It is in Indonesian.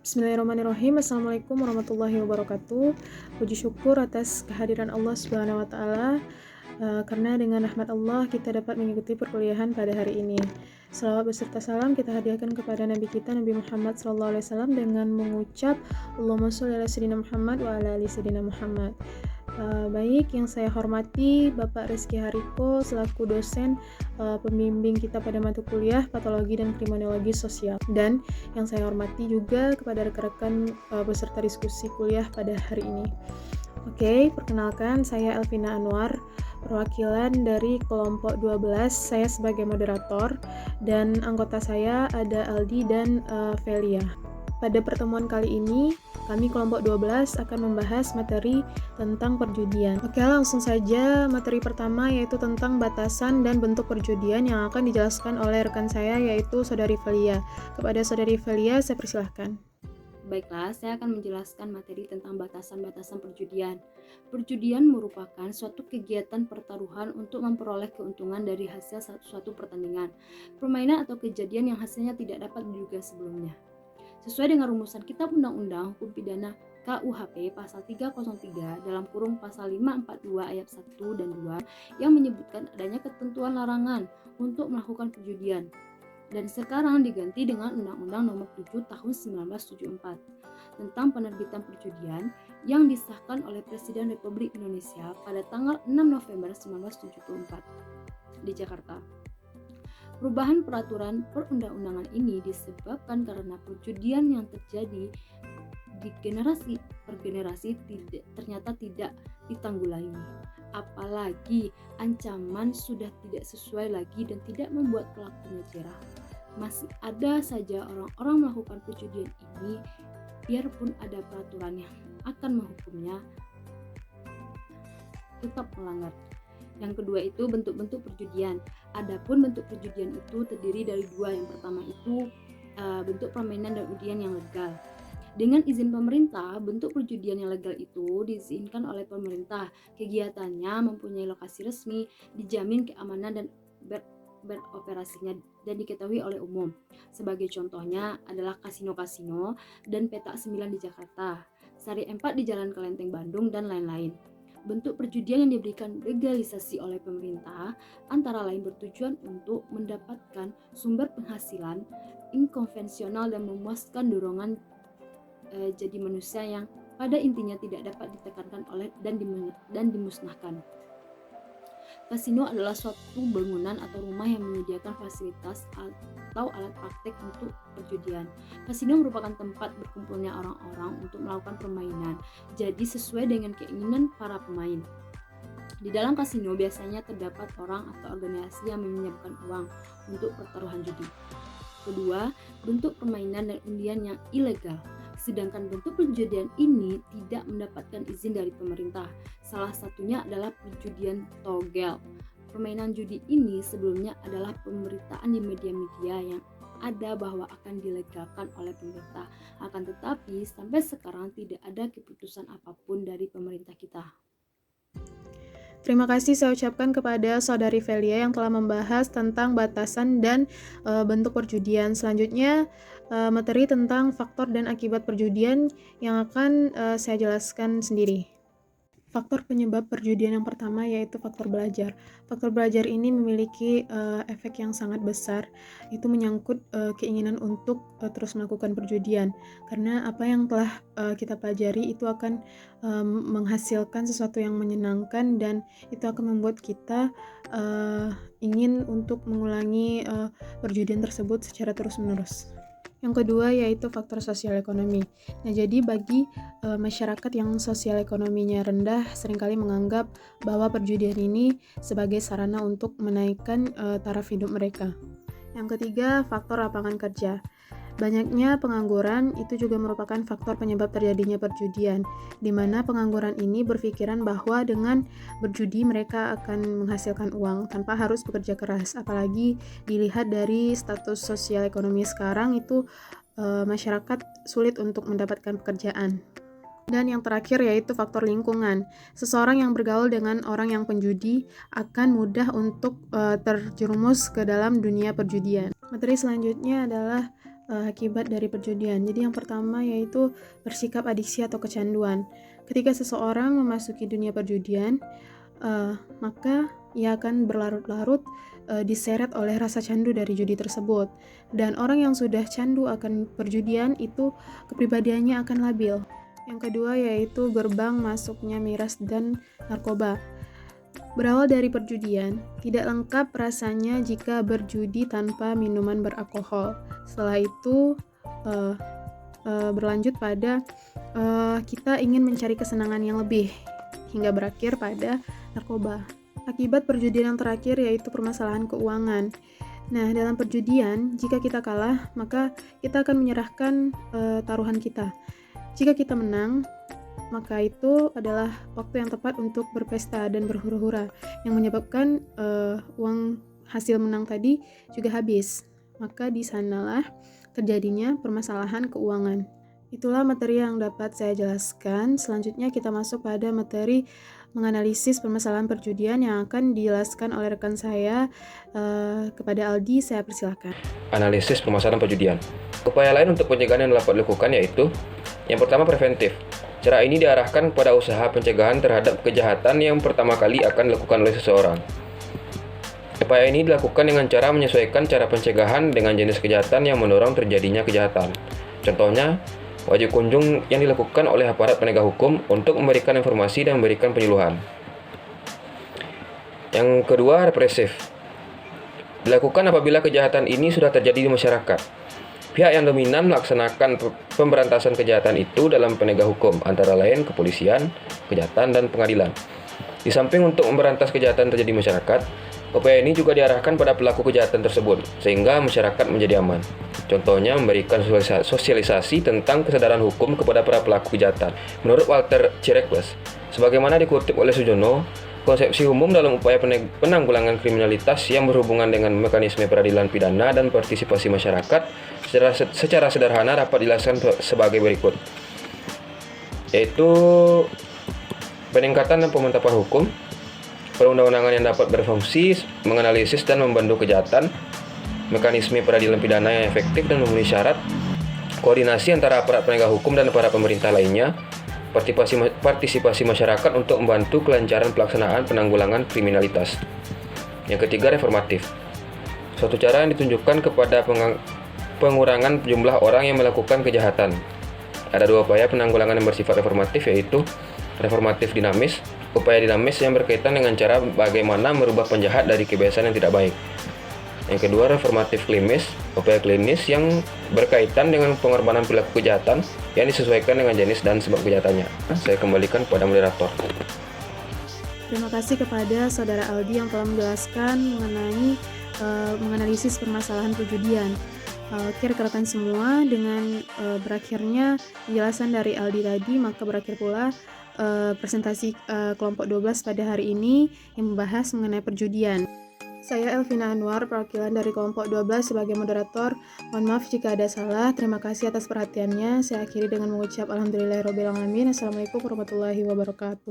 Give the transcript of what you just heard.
Bismillahirrahmanirrahim. Assalamualaikum warahmatullahi wabarakatuh. Puji syukur atas kehadiran Allah Subhanahu wa taala. Karena dengan rahmat Allah kita dapat mengikuti perkuliahan pada hari ini. Salawat beserta salam kita hadiahkan kepada Nabi kita Nabi Muhammad SAW dengan mengucap Allahumma sholli ala sayyidina Muhammad wa ala ali sayyidina Muhammad. Baik, yang saya hormati Bapak Rizky Hariko selaku dosen pembimbing kita pada mata kuliah Patologi dan Kriminologi Sosial, dan yang saya hormati juga kepada rekan-rekan peserta diskusi kuliah pada hari ini. Oke, perkenalkan saya Elvina Anwar, perwakilan dari kelompok 12. Saya sebagai moderator dan anggota saya ada Aldi dan Velia. Pada pertemuan kali ini, kami kelompok 12 akan membahas materi tentang perjudian. Oke, langsung saja materi pertama yaitu tentang batasan dan bentuk perjudian yang akan dijelaskan oleh rekan saya yaitu Saudari Velia. Kepada Saudari Velia, saya persilahkan. Baiklah, saya akan menjelaskan materi tentang batasan-batasan perjudian. Perjudian merupakan suatu kegiatan pertaruhan untuk memperoleh keuntungan dari hasil suatu pertandingan, permainan atau kejadian yang hasilnya tidak dapat diduga sebelumnya. Sesuai dengan rumusan Kitab Undang-Undang Hukum Pidana KUHP pasal 303 dalam kurung pasal 542 ayat 1 dan 2 yang menyebutkan adanya ketentuan larangan untuk melakukan perjudian, dan sekarang diganti dengan Undang-Undang Nomor 7 Tahun 1974 tentang penerbitan perjudian yang disahkan oleh Presiden Republik Indonesia pada tanggal 6 November 1974 di Jakarta. Perubahan peraturan perundang-undangan ini disebabkan karena perjudian yang terjadi di generasi per generasi ternyata tidak ditanggulangi. Apalagi ancaman sudah tidak sesuai lagi dan tidak membuat pelakunya jerah. Masih ada saja orang-orang melakukan perjudian ini, biarpun ada peraturan yang akan menghukumnya, tetap melanggar. Yang kedua itu bentuk-bentuk perjudian. Adapun bentuk perjudian itu terdiri dari dua. Yang pertama itu bentuk permainan dan undian yang legal. Dengan izin pemerintah, bentuk perjudian yang legal itu diizinkan oleh pemerintah. Kegiatannya mempunyai lokasi resmi, dijamin keamanan dan beroperasinya dan diketahui oleh umum. Sebagai contohnya adalah kasino-kasino dan petak 9 di Jakarta, Sari 4 di Jalan Kelenteng Bandung, dan lain-lain. Bentuk perjudian yang diberikan legalisasi oleh pemerintah antara lain bertujuan untuk mendapatkan sumber penghasilan inkonvensional dan memuaskan dorongan jadi manusia yang pada intinya tidak dapat ditekankan oleh dan dimusnahkan. Kasino adalah suatu bangunan atau rumah yang menyediakan fasilitas atau alat praktek untuk perjudian. Kasino merupakan tempat berkumpulnya orang-orang untuk melakukan permainan, jadi sesuai dengan keinginan para pemain. Di dalam kasino biasanya terdapat orang atau organisasi yang menyiapkan uang untuk pertaruhan judi. Kedua, bentuk permainan dan undian yang ilegal. Sedangkan bentuk perjudian ini tidak mendapatkan izin dari pemerintah. Salah satunya adalah perjudian togel. Permainan judi ini sebelumnya adalah pemberitaan di media-media yang ada bahwa akan dilegalkan oleh pemerintah. Akan tetapi sampai sekarang tidak ada keputusan apapun dari pemerintah kita. Terima kasih saya ucapkan kepada Saudari Velia yang telah membahas tentang batasan dan bentuk perjudian. Selanjutnya materi tentang faktor dan akibat perjudian yang akan saya jelaskan sendiri. Faktor penyebab perjudian yang pertama yaitu faktor belajar. Faktor belajar ini memiliki efek yang sangat besar. Itu menyangkut keinginan untuk terus melakukan perjudian. Karena apa yang telah kita pelajari itu akan menghasilkan sesuatu yang menyenangkan dan itu akan membuat kita ingin untuk mengulangi perjudian tersebut secara terus-menerus. Yang kedua yaitu faktor sosial ekonomi. Nah, jadi bagi masyarakat yang sosial ekonominya rendah seringkali menganggap bahwa perjudian ini sebagai sarana untuk menaikkan taraf hidup mereka. Yang ketiga, faktor lapangan kerja. Banyaknya pengangguran itu juga merupakan faktor penyebab terjadinya perjudian, di mana pengangguran ini berpikiran bahwa dengan berjudi mereka akan menghasilkan uang tanpa harus bekerja keras. Apalagi dilihat dari status sosial ekonomi sekarang itu masyarakat sulit untuk mendapatkan pekerjaan. Dan yang terakhir yaitu faktor lingkungan. Seseorang yang bergaul dengan orang yang penjudi akan mudah untuk terjerumus ke dalam dunia perjudian. Materi selanjutnya adalah akibat dari perjudian. Jadi yang pertama yaitu bersikap adiksi atau kecanduan. Ketika seseorang memasuki dunia perjudian, maka ia akan berlarut-larut diseret oleh rasa candu dari judi tersebut. Dan orang yang sudah candu akan perjudian itu kepribadiannya akan labil. Yang kedua yaitu gerbang masuknya miras dan narkoba. Berawal dari perjudian, tidak lengkap rasanya jika berjudi tanpa minuman beralkohol. Setelah itu berlanjut pada kita ingin mencari kesenangan yang lebih, hingga berakhir pada narkoba. Akibat perjudian yang terakhir yaitu permasalahan keuangan. Nah, dalam perjudian, jika kita kalah, maka kita akan menyerahkan taruhan kita. Jika kita menang, maka itu adalah waktu yang tepat untuk berpesta dan berhura-hura, yang menyebabkan uang hasil menang tadi juga habis. Maka di sanalah terjadinya permasalahan keuangan. Itulah materi yang dapat saya jelaskan. Selanjutnya kita masuk pada materi menganalisis permasalahan perjudian yang akan dijelaskan oleh rekan saya kepada Aldi. Saya persilakan. Analisis permasalahan perjudian. Upaya lain untuk pencegahan yang dapat dilakukan yaitu yang pertama preventif. Cara ini diarahkan pada usaha pencegahan terhadap kejahatan yang pertama kali akan dilakukan oleh seseorang. Upaya ini dilakukan dengan cara menyesuaikan cara pencegahan dengan jenis kejahatan yang mendorong terjadinya kejahatan. Contohnya, wajib kunjung yang dilakukan oleh aparat penegak hukum untuk memberikan informasi dan memberikan penyuluhan. Yang kedua, represif. Dilakukan apabila kejahatan ini sudah terjadi di masyarakat. Pihak yang dominan melaksanakan pemberantasan kejahatan itu dalam penegak hukum, antara lain kepolisian, kejaksaan, dan pengadilan. Di samping untuk memberantas kejahatan terjadi di masyarakat, upaya ini juga diarahkan pada pelaku kejahatan tersebut, sehingga masyarakat menjadi aman. Contohnya, memberikan sosialisasi tentang kesadaran hukum kepada para pelaku kejahatan. Menurut Walter Cirekles, sebagaimana dikutip oleh Sujono, konsepsi umum dalam upaya penanggulangan kriminalitas yang berhubungan dengan mekanisme peradilan pidana dan partisipasi masyarakat secara sederhana dapat dijelaskan sebagai berikut, yaitu peningkatan dan pemantapan hukum, perundang-undangan yang dapat berfungsi menganalisis dan membantu kejahatan, mekanisme peradilan pidana yang efektif dan memenuhi syarat, koordinasi antara aparat penegak hukum dan para pemerintah lainnya, partisipasi masyarakat untuk membantu kelancaran pelaksanaan penanggulangan kriminalitas. Yang ketiga, reformatif. Suatu cara yang ditunjukkan kepada pengurangan jumlah orang yang melakukan kejahatan. Ada dua upaya penanggulangan yang bersifat reformatif, yaitu reformatif dinamis. Upaya dinamis yang berkaitan dengan cara bagaimana merubah penjahat dari kebiasaan yang tidak baik. Yang kedua, reformatif klinis, upaya klinis yang berkaitan dengan pengorbanan perilaku kejahatan yang disesuaikan dengan jenis dan sebab kejahatannya. Saya kembalikan kepada moderator. Terima kasih kepada Saudara Aldi yang telah menjelaskan mengenai menganalisis permasalahan perjudian. Oke rekan-rekan semua, dengan berakhirnya penjelasan dari Aldi tadi, maka berakhir pula presentasi kelompok 12 pada hari ini yang membahas mengenai perjudian. Saya Elvina Anwar, perwakilan dari kelompok 12 sebagai moderator. Mohon maaf jika ada salah. Terima kasih atas perhatiannya. Saya akhiri dengan mengucap alhamdulillahirabbil alamin. Assalamualaikum warahmatullahi wabarakatuh.